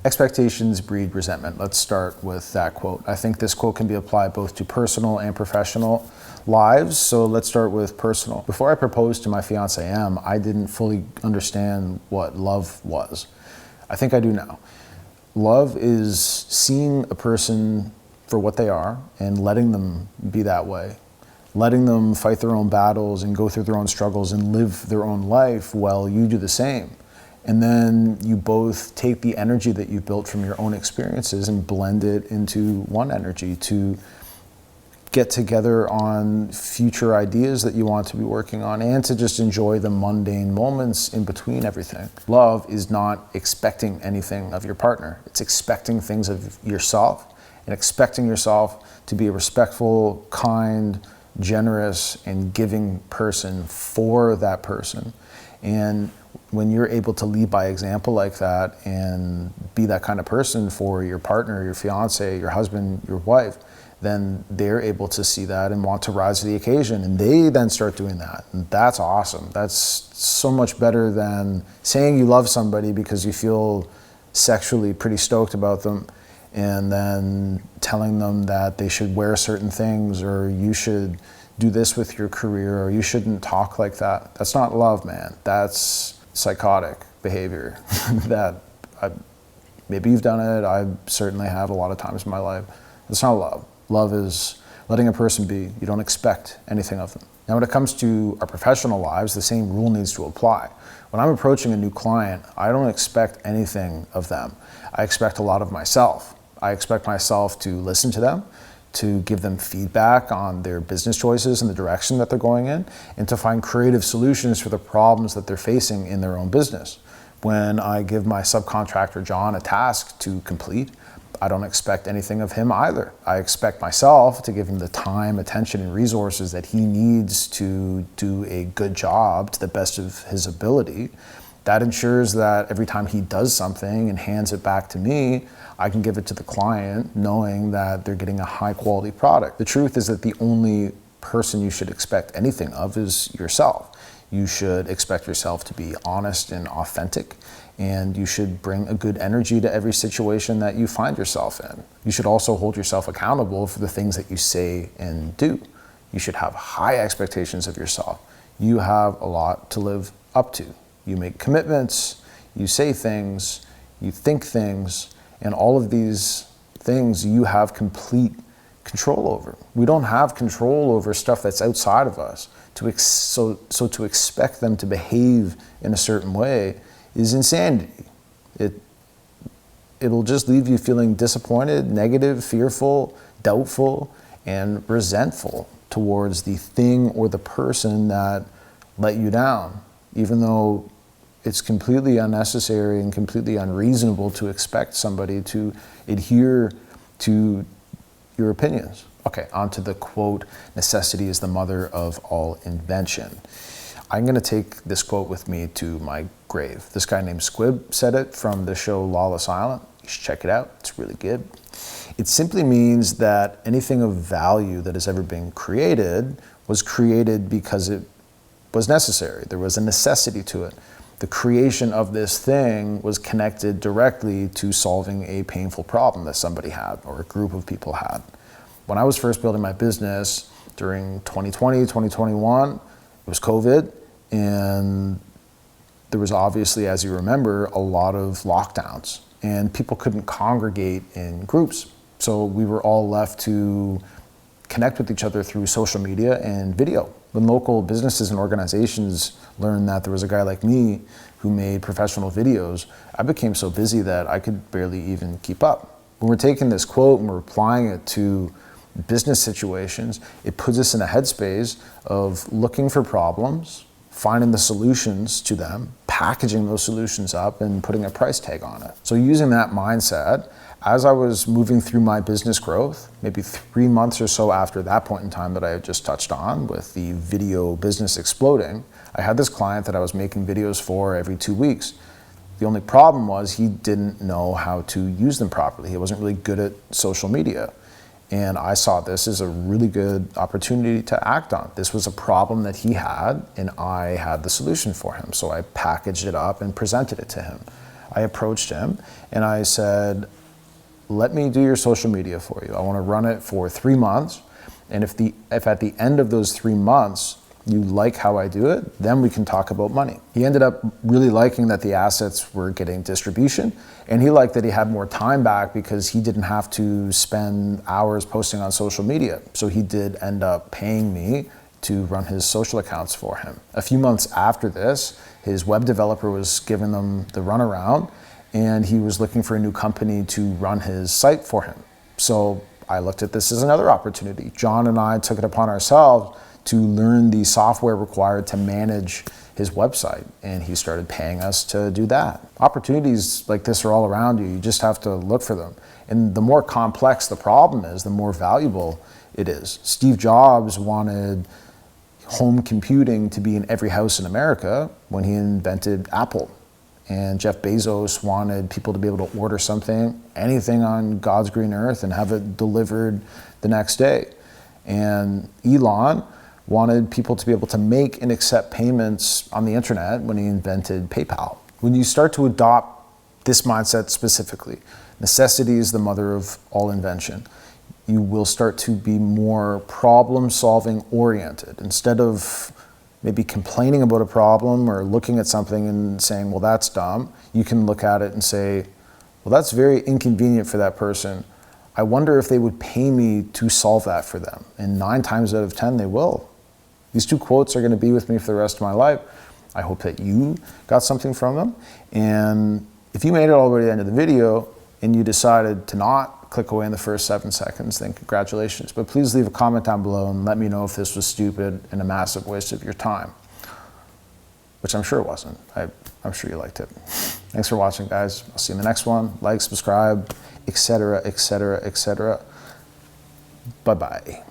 Expectations breed resentment. Let's start with that quote. I think this quote can be applied both to personal and professional lives. So let's start with personal. Before I proposed to my fiancée Em, I didn't fully understand what love was. I think I do now. Love is seeing a person for what they are and letting them be that way. Letting them fight their own battles and go through their own struggles and live their own life while you do the same. And then you both take the energy that you've built from your own experiences and blend it into one energy to get together on future ideas that you want to be working on and to just enjoy the mundane moments in between everything. Love is not expecting anything of your partner. It's expecting things of yourself and expecting yourself to be a respectful, kind, generous, and giving person for that person. And when you're able to lead by example like that and be that kind of person for your partner, your fiance, your husband, your wife, then they're able to see that and want to rise to the occasion. And they then start doing that. And that's awesome. That's so much better than saying you love somebody because you feel sexually pretty stoked about them and then telling them that they should wear certain things or you should do this with your career or you shouldn't talk like that. That's not love, man. That's psychotic behavior that maybe you've done it. I certainly have a lot of times in my life. It's not love. Love is letting a person be. You don't expect anything of them. Now, when it comes to our professional lives, the same rule needs to apply. When I'm approaching a new client, I don't expect anything of them. I expect a lot of myself. I expect myself to listen to them, to give them feedback on their business choices and the direction that they're going in, and to find creative solutions for the problems that they're facing in their own business. When I give my subcontractor John a task to complete, I don't expect anything of him either. I expect myself to give him the time, attention, and resources that he needs to do a good job to the best of his ability. That ensures that every time he does something and hands it back to me, I can give it to the client knowing that they're getting a high quality product. The truth is that the only person you should expect anything of is yourself. You should expect yourself to be honest and authentic, and you should bring a good energy to every situation that you find yourself in. You should also hold yourself accountable for the things that you say and do. You should have high expectations of yourself. You have a lot to live up to. You make commitments, you say things, you think things, and all of these things you have complete control over. We don't have control over stuff that's outside of us. So to expect them to behave in a certain way is insanity. It'll just leave you feeling disappointed, negative, fearful, doubtful, and resentful towards the thing or the person that let you down, even though it's completely unnecessary and completely unreasonable to expect somebody to adhere to your opinions. Okay, on to the quote, necessity is the mother of all invention. I'm gonna take this quote with me to my grave. This guy named Squibb said it from the show Lawless Island. You should check it out, it's really good. It simply means that anything of value that has ever been created was created because it was necessary. There was a necessity to it. The creation of this thing was connected directly to solving a painful problem that somebody had or a group of people had. When I was first building my business during 2020, 2021, it was COVID, and there was obviously, as you remember, a lot of lockdowns, and people couldn't congregate in groups. So we were all left to connect with each other through social media and video. When local businesses and organizations learned that there was a guy like me who made professional videos, I became so busy that I could barely even keep up. When we're taking this quote and we're applying it to business situations, it puts us in a headspace of looking for problems, finding the solutions to them, packaging those solutions up, and putting a price tag on it. So using that mindset, as I was moving through my business growth, maybe 3 months or so after that point in time that I had just touched on with the video business exploding, I had this client that I was making videos for every 2 weeks. The only problem was he didn't know how to use them properly. He wasn't really good at social media. And I saw this as a really good opportunity to act on. This was a problem that he had, and I had the solution for him. So I packaged it up and presented it to him. I approached him and I said, let me do your social media for you. I want to run it for 3 months. And if at the end of those 3 months, you like how I do it, then we can talk about money. He ended up really liking that the assets were getting distribution, and he liked that he had more time back because he didn't have to spend hours posting on social media. So he did end up paying me to run his social accounts for him. A few months after this, his web developer was giving them the runaround, and he was looking for a new company to run his site for him. So I looked at this as another opportunity. John and I took it upon ourselves to learn the software required to manage his website, and he started paying us to do that. Opportunities like this are all around you. You just have to look for them. And the more complex the problem is, the more valuable it is. Steve Jobs wanted home computing to be in every house in America when he invented Apple. And Jeff Bezos wanted people to be able to order something, anything on God's green earth, and have it delivered the next day. And Elon wanted people to be able to make and accept payments on the internet when he invented PayPal. When you start to adopt this mindset specifically, necessity is the mother of all invention. You will start to be more problem-solving oriented. Instead of maybe complaining about a problem or looking at something and saying, well, that's dumb, you can look at it and say, well, that's very inconvenient for that person. I wonder if they would pay me to solve that for them. And 9 times out of 10, they will. These 2 quotes are going to be with me for the rest of my life. I hope that you got something from them. And if you made it all the way to the end of the video and you decided to not click away in the first 7 seconds, then congratulations. But please leave a comment down below and let me know if this was stupid and a massive waste of your time, which I'm sure it wasn't. I'm sure you liked it. Thanks for watching, guys. I'll see you in the next one. Like, subscribe, etc., etc., etc. Bye-bye.